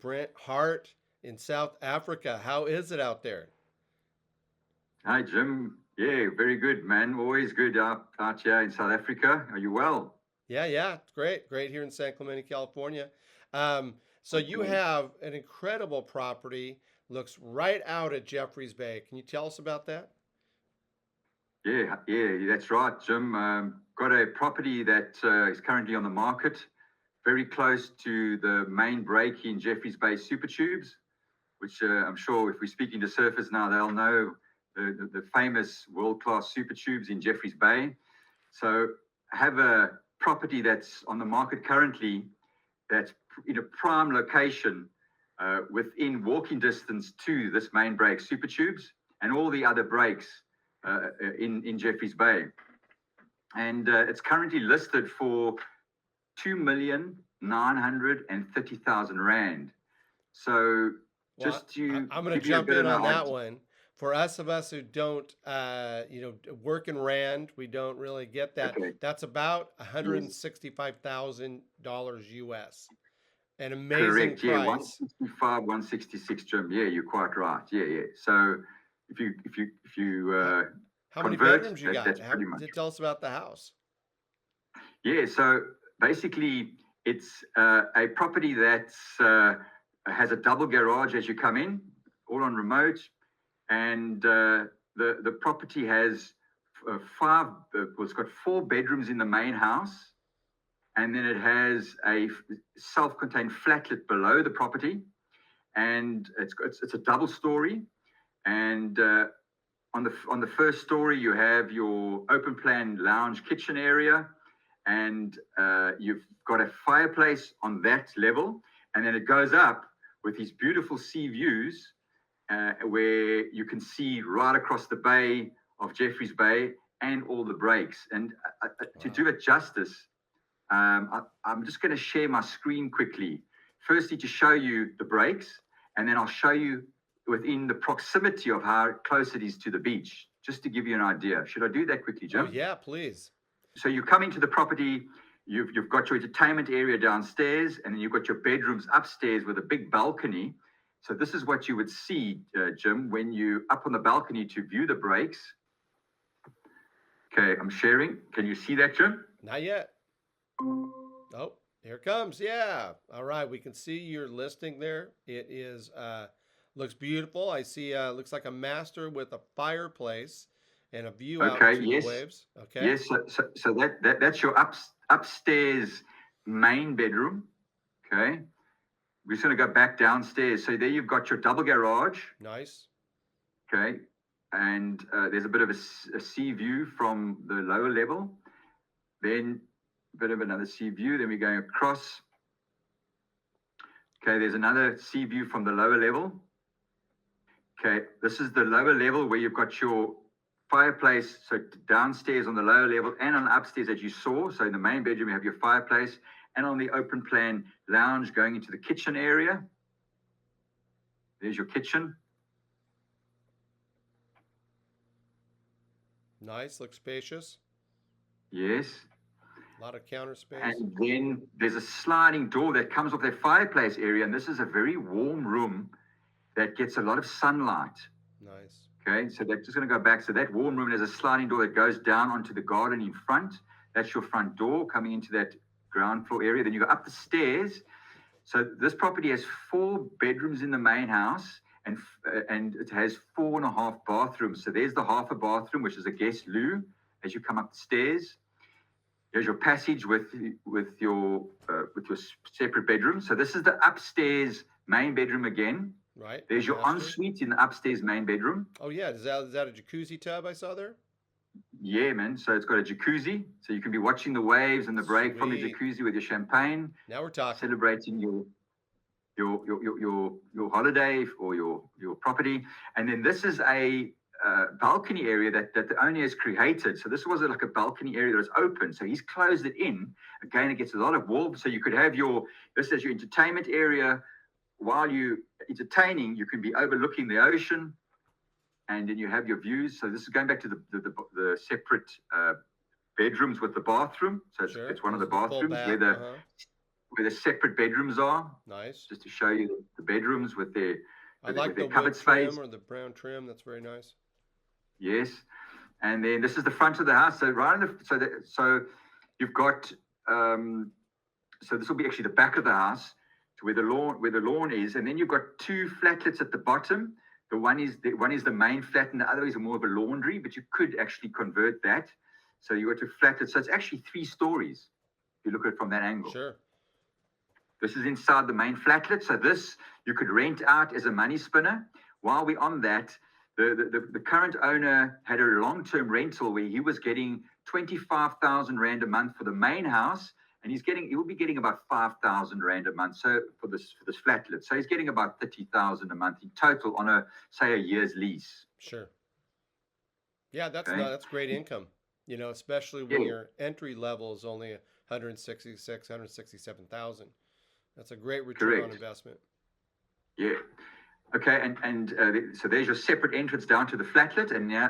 Brent Hart in South Africa. How is it out there? Hi, Jim. Yeah, very good, man. Always good out here in South Africa. Are you well? Yeah, it's great. Great here in San Clemente, California. So you Okay. have an incredible property, looks right out at Jeffreys Bay. Can you tell us about that? Yeah, that's right, Jim. Got a property that is currently on the market, very close to the main break in Jeffreys Bay Super Tubes, which I'm sure if we're speaking to surfers now, they'll know the famous world-class Super Tubes in Jeffreys Bay. So I have a property that's on the market currently that's in a prime location within walking distance to this main break super tubes and all the other breaks in Jeffreys Bay. And it's currently listed for 2,930,000 Rand. So Well, just to I'm going to give you a jump bit of in an on that idea. one. For us who don't, work in Rand, we don't really get that. Okay. That's about Yes. $165,000 US. An amazing Correct. Yeah, price. 165, 166, Jim. Yeah, you're quite right. Yeah. So if you How, how many convert, bedrooms you got? that's pretty much. Tell us about the house. Yeah. So basically, it's a property that has a double garage as you come in, all on remote, and the property has well, it's got four bedrooms in the main house, and then it has a self-contained flatlet below the property, and it's a double story, and on the first story you have your open plan lounge kitchen area, and you've got a fireplace on that level, and then it goes up with these beautiful sea views where you can see right across the bay of Jeffreys Bay and all the breaks. And to Wow. do it justice, I'm just going to share my screen quickly. Firstly, to show you the breaks, and then I'll show you within the proximity of how close it is to the beach, just to give you an idea. Should I do that quickly, Oh, Jim? yeah, please. So you come into the property, you've got your entertainment area downstairs, and then you've got your bedrooms upstairs with a big balcony. So this is what you would see, Jim, when you up on the balcony to view the breaks. Okay, I'm sharing. Can you see that, Jim? Not yet. Oh, here it comes. Yeah. All right. We can see your listing there. It is looks beautiful. I see looks like a master with a fireplace and a view out Okay, to the yes, waves. Okay. yes. So that's your upstairs main bedroom. Okay, we're just going to go back downstairs. So there you've got your double garage. Nice. Okay, and there's a bit of a sea view from the lower level. Then a bit of another sea view. Then we're going across. Okay, there's another sea view from the lower level. Okay, this is the lower level where you've got your fireplace. So downstairs on the lower level and on the upstairs as you saw. So in the main bedroom, you have your fireplace, and on the open plan lounge going into the kitchen area. There's your kitchen. Nice. Looks spacious. Yes. A lot of counter space. And then there's a sliding door that comes off that fireplace area. And this is a very warm room that gets a lot of sunlight. Nice. Okay, so that's just going to go back. So that warm room has a sliding door that goes down onto the garden in front. That's your front door coming into that ground floor area. Then you go up the stairs. So this property has four bedrooms in the main house, and it has 4.5 bathrooms. So there's the half a bathroom, which is a guest loo as you come up the stairs. There's your passage with your separate bedroom. So this is the upstairs main bedroom again. Right. The There's your master. ensuite in the upstairs main bedroom. Oh yeah. Is that a jacuzzi tub I saw there? Yeah, man. So it's got a jacuzzi, so you can be watching the waves and the break from the Sweet. jacuzzi with your champagne, Now we're talking. celebrating your holiday or your property. And then this is a balcony area that the owner has created. So this was like a balcony area that was open. So he's closed it in. Again, it gets a lot of warmth. So you could have this as your entertainment area. While you entertaining, you can be overlooking the ocean, and then you have your views. So this is going back to the separate bedrooms with the bathroom. So Sure. it's one of This the is the full bathrooms bath. Uh huh. where the separate bedrooms are, Nice. just to show you the bedrooms with their I like the cupboard wood space. trim or the brown trim. That's very nice. Yes, and then this is the front of the house. So right in the so you've got so this will be actually the back of the house, to where the lawn is, and then you've got two flatlets at the bottom. One is the main flat, and the other is more of a laundry. But you could actually convert that. So you got two flatlets. So it's actually 3 stories if you look at it from that angle. Sure. This is inside the main flatlet. So this you could rent out as a money spinner. While we're on that, the current owner had a long-term rental where he was getting 25,000 Rand a month for the main house, and he will be getting about 5,000 Rand a month. So for this flatlet. So he's getting about 30,000 a month in total on a year's lease. Sure. Yeah, that's Okay. that's great income. Especially when Yeah. your entry level is only 167,000. That's a great return on Correct. investment. Yeah. Okay, so there's your separate entrance down to the flatlet, and now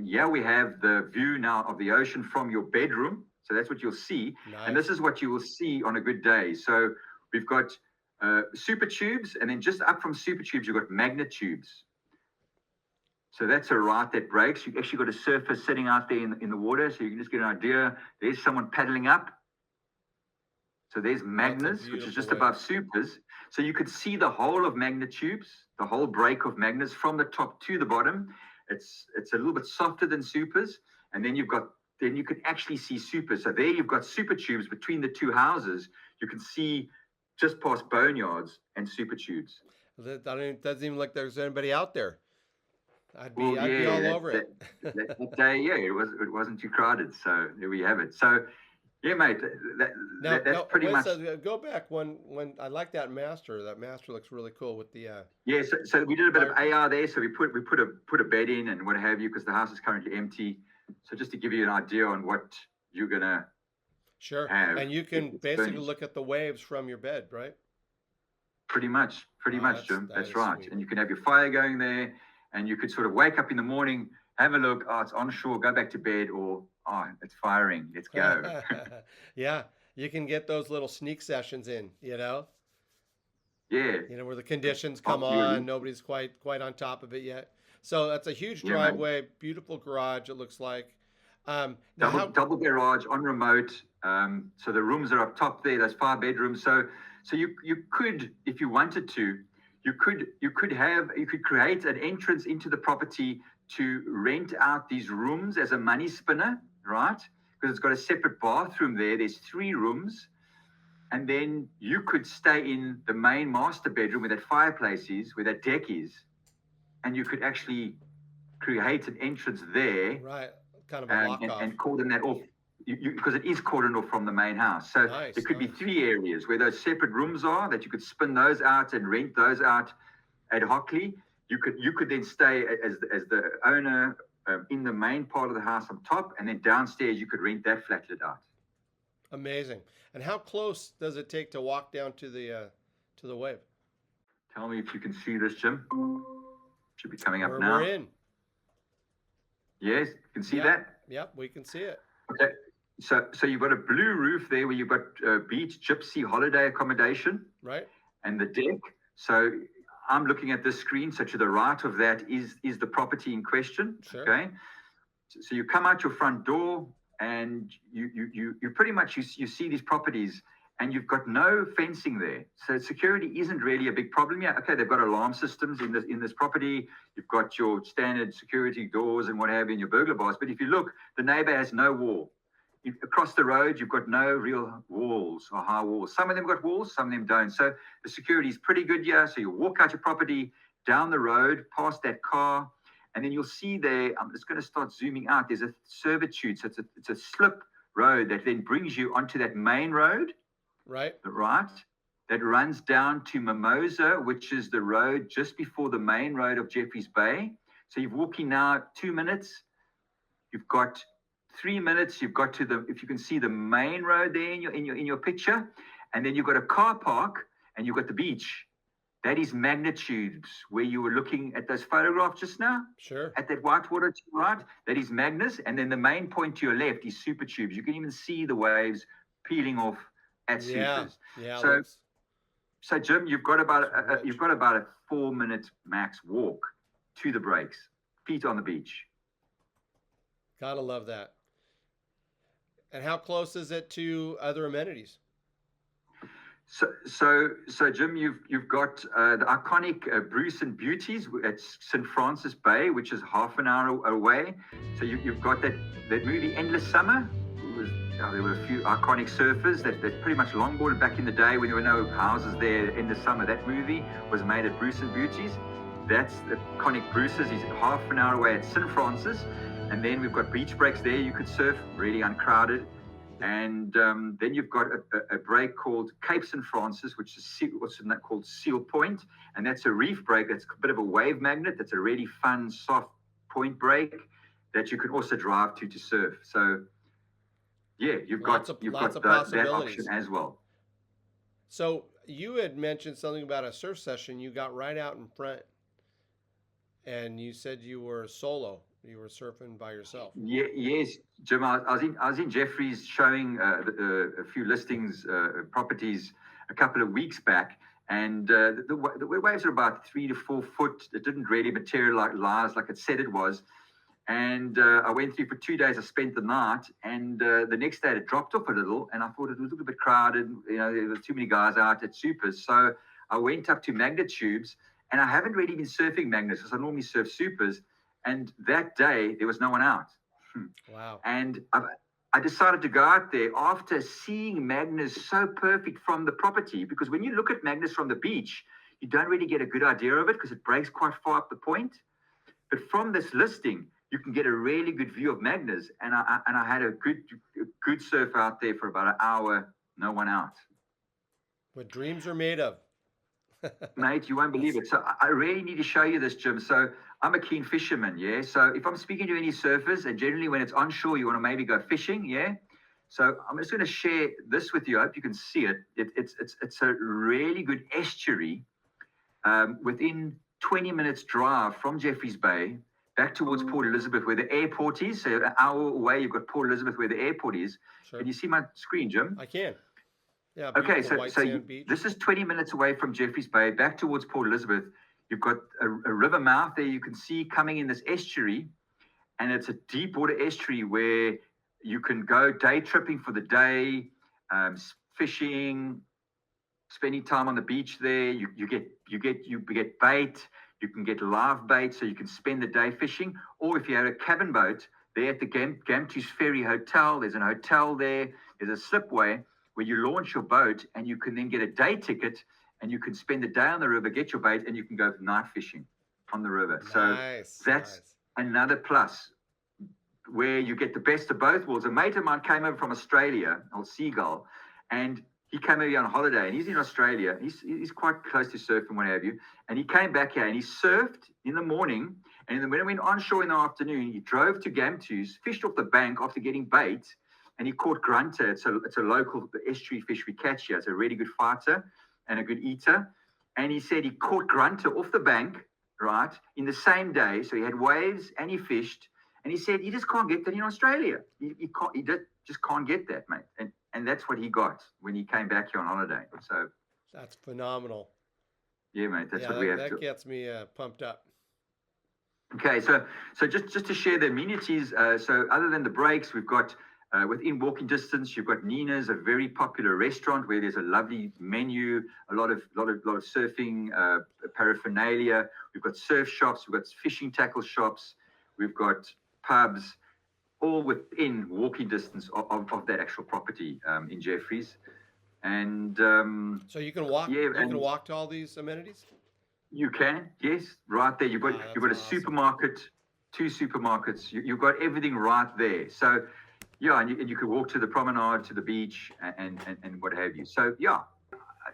here we have the view now of the ocean from your bedroom. So that's what you'll see, and this Nice. is what you will see on a good day. So we've got super tubes, and then just up from super tubes you've got magnet tubes. So that's a right that breaks. You've actually got a surfer sitting out there in the water, so you can just get an idea. There's someone paddling up. So there's That's a Magnus, which is beautiful just wave. above supers. So you could see the whole of magnet tubes, the whole break of Magnus from the top to the bottom. It's a little bit softer than supers, and then you can actually see supers. So there you've got super tubes between the two houses. You can see just past boneyards and super tubes. It doesn't even look like there's anybody out there. I'd Well, be all yeah, over it. that day, yeah, it wasn't too crowded. So there we have it. So yeah, mate, that's pretty Wes, much. go back when I like that master. That master looks really cool with the Yeah, so we did a bit of fire. AR there. So we put a bed in and what have you, because the house is currently empty. So just to give you an idea on what you're gonna Sure. have, And you can it's basically furnished. look at the waves from your bed, right? Pretty much, That Jim. That's is right. sweet. And you can have your fire going there, and you could sort of wake up in the morning, have a look. Oh, it's onshore. Go back to bed, or oh, it's firing. Let's go. Yeah, you can get those little sneak sessions in, Yeah, where the conditions come after your on, nobody's quite on top of it yet. So that's a huge yeah, mate. driveway, beautiful garage, it looks like. Now Double garage on remote. So the rooms are up top there. There's 5 bedrooms. So you could, if you wanted to, you could create an entrance into the property to rent out these rooms as a money spinner, right? Because it's got a separate bathroom there. There's 3 rooms, and then you could stay in the main master bedroom where that fireplace is, where that deck is, and you could actually create an entrance there, right, kind of a lock off. and cordon that off, because it is cordoned off from the main house. So Nice, there could be nice. 3 areas where those separate rooms are, that you could spin those out and rent those out ad hocly. You could then stay as the owner in the main part of the house on top, and then downstairs you could rent that flatlet out. Amazing. And how close does it take to walk down to the wave? Tell me if you can see this, Jim. Should be coming up We're now. in. Yes, you can see Yep. that. Yep, we can see it. Okay. So you've got a blue roof there where you've got beach gypsy holiday accommodation Right? and the deck. So I'm looking at this screen. So to the right of that is the property in question. Sure. Okay. So you come out your front door, and you pretty much you see these properties, and you've got no fencing there. So security isn't really a big problem. Yeah, okay, they've got alarm systems in this property. You've got your standard security doors and what have you, and your burglar bars. But if you look, the neighbor has no wall. Across the road, you've got no real walls or high walls. Some of them got walls, some of them don't. So the security is pretty good here. So you walk out your property, down the road, past that car, and then you'll see there, I'm just going to start zooming out. There's a servitude. So it's a slip road that then brings you onto that main road, Right? right? That runs down to Mimosa, which is the road just before the main road of Jeffreys Bay. So you're walking now 2 minutes. You've got 3 minutes. You've got to if you can see the main road there in your picture, and then you've got a car park, and you've got the beach. That is Magnitudes, where you were looking at those photographs just now, Sure. at that white water to the right. That is Magnus, and then the main point to your left is Super Tubes. You can even see the waves peeling off at Yeah, Supers. yeah, So, looks so Jim, you've got about looks you've rich. got about a 4 minute max walk to the breaks, feet on the beach. Gotta love that. And how close is it to other amenities? So, Jim, you've got the iconic Bruce and Beauties at St. Francis Bay, which is half an hour away. So you've got that movie Endless Summer. It was, there were a few iconic surfers that pretty much longboarded back in the day when there were no houses there. Endless Summer. That movie was made at Bruce and Beauties. That's the iconic Bruce's. He's half an hour away at St. Francis, and then we've got beach breaks there. You could surf, really uncrowded. And then you've got a break called Cape St. Francis, which is what's called Seal Point. And that's a reef break. That's a bit of a wave magnet. That's a really fun, soft point break that you can also drive to surf. So, yeah, you've got Lots of that option possibilities. as well. So you had mentioned something about a surf session. You got right out in front, and you said you were solo. You were surfing by yourself. Yeah, yes, Jim. I was in Jeffries showing a few listings, properties a couple of weeks back, and the waves are about 3 to 4 foot. It didn't really materialize like it said it was. And I went through for 2 days. I spent the night, and the next day it dropped off a little, and I thought it was a little bit crowded. You know, there was too many guys out at Supers, so I went up to Magnet Tubes, and I haven't really been surfing Magnets because I normally surf Supers. And that day there was no one out, Wow. and I decided to go out there after seeing Magnus so perfect from the property. Because when you look at Magnus from the beach, you don't really get a good idea of it because it breaks quite far up the point. But from this listing, you can get a really good view of Magnus, and I had a good surf out there for about an hour, no one out. What dreams are made of. Mate, you won't believe That's it. So I really need to show you this, Jim. So I'm a keen fisherman, yeah. So if I'm speaking to any surfers, and generally when it's onshore, you want to maybe go fishing, yeah. So I'm just going to share this with you. I hope you can see it. It's a really good estuary within 20 minutes drive from Jeffreys Bay back towards Port Elizabeth, where the airport is. So an hour away, you've got Port Elizabeth, where the airport is. sure. Can you see my screen, Jim? I can. Yeah, Okay, beautiful white sand beach. this is 20 minutes away from Jeffreys Bay, back towards Port Elizabeth. You've got a river mouth there you can see coming in this estuary, and it's a deep water estuary where you can go day tripping for the day, fishing, spending time on the beach there. You get bait. You can get live bait, so you can spend the day fishing. Or if you had a cabin boat there at the Gamtus Ferry Hotel, there's an hotel there. There's a slipway where you launch your boat, and you can then get a day ticket, and you can spend the day on the river, get your bait, and you can go night fishing on the river. So Nice, that's nice. another plus where you get the best of both worlds. A mate of mine came over from Australia, old Seagull, and he came over here on holiday, and he's in Australia. He's quite close to surfing, what have you. And he came back here, and he surfed in the morning, and then when he went onshore in the afternoon, he drove to Gamtus, fished off the bank after getting bait, and he caught grunter. It's a local estuary fish we catch here. It's a really good fighter and a good eater. And he said he caught grunter off the bank, right, in the same day. So he had waves and he fished. And he said, you just can't get that in Australia. Just can't get that, mate. And that's what he got when he came back here on holiday. So, That's phenomenal. yeah, mate, that's Yeah, what we have that to. gets me pumped up. Okay, so just to share the amenities. So other than the breaks, we've got within walking distance, you've got Nina's, a very popular restaurant where there's a lovely menu, a lot of surfing paraphernalia. We've got surf shops, we've got fishing tackle shops, we've got pubs, all within walking distance of that actual property in Jeffreys. And So you can walk. yeah, You can and walk to all these amenities. you can, yes, right there. Wow, You've got a that's awesome. supermarket, two supermarkets. You've got everything right there. So yeah, and you could walk to the promenade, to the beach, and what have you. So yeah,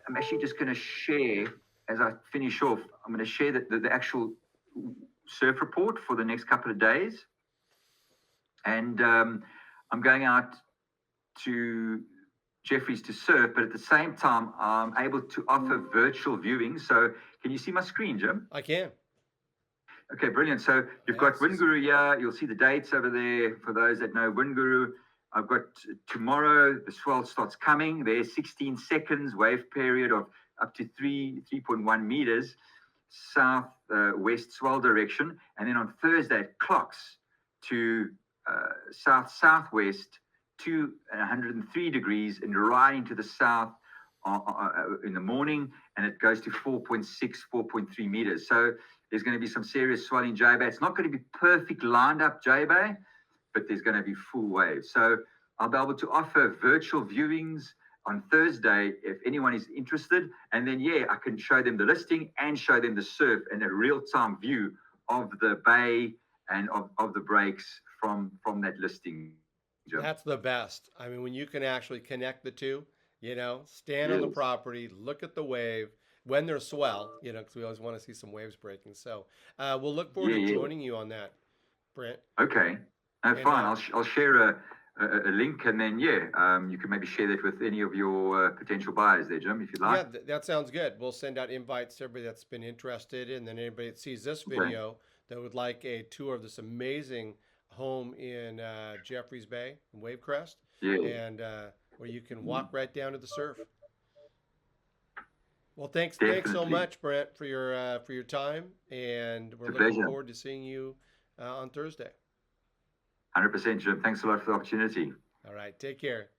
I'm actually just going to share as I finish off. I'm going to share the actual surf report for the next couple of days, and I'm going out to Jeffreys to surf, but at the same time, I'm able to offer virtual viewing. So can you see my screen, Jim? I can. Okay, brilliant. So you've got Yes. Winguru here. You'll see the dates over there for those that know Winguru. I've got tomorrow, the swell starts coming. There's 16 seconds, wave period of up to 3.1 meters, south west swell direction. And then on Thursday, it clocks to south southwest to 103 degrees and right into the south in the morning, and it goes to 4.6, 4.3 meters. So there's going to be some serious swelling J-Bay. It's not going to be perfect lined up J-Bay, but there's going to be full waves. So I'll be able to offer virtual viewings on Thursday if anyone is interested. And then, yeah, I can show them the listing and show them the surf and a real-time view of the bay and of the breaks from that listing. Jim. That's the best. I mean, when you can actually connect the two, stand on the property, look at the wave when there's swell, because we always want to see some waves breaking. So we'll look forward to joining you on that, Brent. Okay. Fine. I'll share a link, and then you can maybe share that with any of your potential buyers there, Jim, if you'd like. Yeah, that sounds good. We'll send out invites to everybody that's been interested, and then anybody that sees this video that would like a tour of this amazing home in Jeffreys Bay in Wavecrest, and where you can walk right down to the surf. Well, thanks so much, Brent, for your time, and we're looking forward to seeing you on Thursday. 100%, Jim. Thanks a lot for the opportunity. All right, take care.